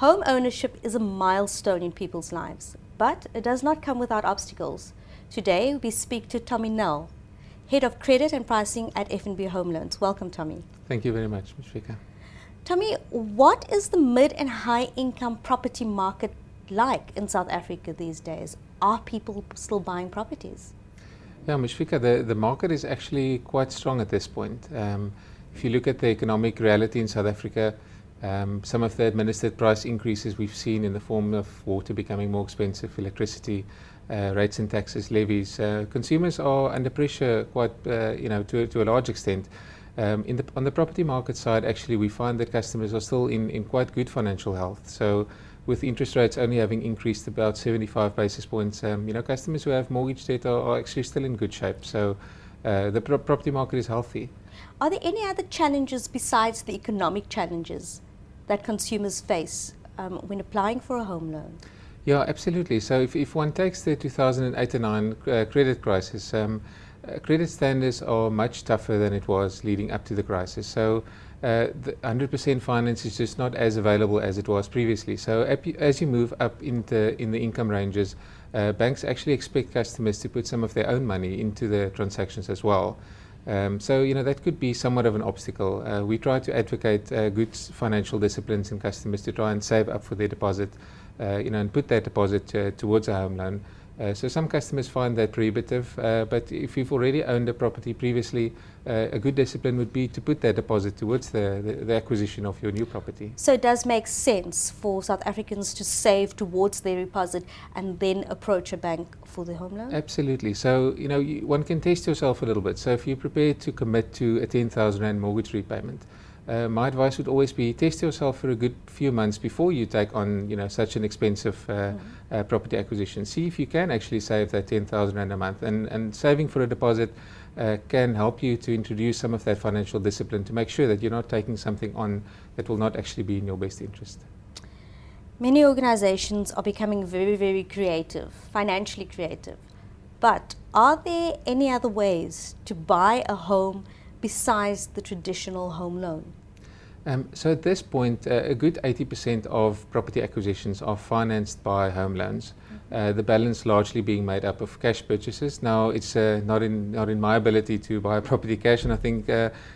Home ownership is a milestone in people's lives, but it does not come without obstacles. Today, we speak to Tommy Nell, Head of Credit and Pricing at FNB Home Loans. Welcome, Tommy. Thank you very much, Ms. Vika. Tommy, what is the mid and high income property market like in South Africa these days? Are people still buying properties? Yeah, Ms. Vika, the market is actually quite strong at this point. If you look at the economic reality in South Africa, some of the administered price increases we've seen in the form of water becoming more expensive, electricity, rates and taxes, levies, consumers are under pressure quite, to a large extent. On the property market side, actually, we find that customers are still in quite good financial health. So, with interest rates only having increased about 75 basis points, customers who have mortgage debt are actually still in good shape. So, the property market is healthy. Are there any other challenges besides the economic challenges that consumers face when applying for a home loan? Yeah, absolutely. So if one takes the 2008 and 9 credit crisis, credit standards are much tougher than it was leading up to the crisis. So the 100% finance is just not as available as it was previously. So as you move up in the income ranges, banks actually expect customers to put some of their own money into the transactions as well. So that could be somewhat of an obstacle. We try to advocate good financial disciplines in customers to try and save up for their deposit, and put that deposit towards a home loan. So some customers find that prohibitive, but if you've already owned a property previously, a good discipline would be to put that deposit towards the acquisition of your new property. So it does make sense for South Africans to save towards their deposit and then approach a bank for the home loan? Absolutely. So, one can test yourself a little bit. So if you're prepared to commit to a 10,000 Rand mortgage repayment, my advice would always be test yourself for a good few months before you take on, such an expensive property acquisition. See if you can actually save that 10,000 Rand a month, and saving for a deposit can help you to introduce some of that financial discipline to make sure that you're not taking something on that will not actually be in your best interest. Many organizations are becoming very, very creative, financially creative. But are there any other ways to buy a home besides the traditional home loan? So at this point, a good 80% of property acquisitions are financed by home loans. The balance largely being made up of cash purchases. Now, it's not in my ability to buy a property cash, and I think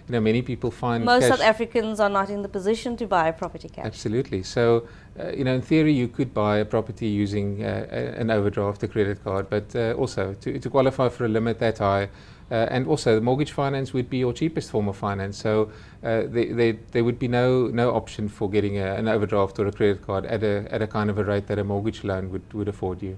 many people find most cash. South Africans are not in the position to buy a property cash. Absolutely. So, in theory, you could buy a property using an overdraft, a credit card, but also to qualify for a limit that high. And also, the mortgage finance would be your cheapest form of finance. So there would be no option for getting an overdraft or a credit card at a kind of a rate that a mortgage loan would afford you.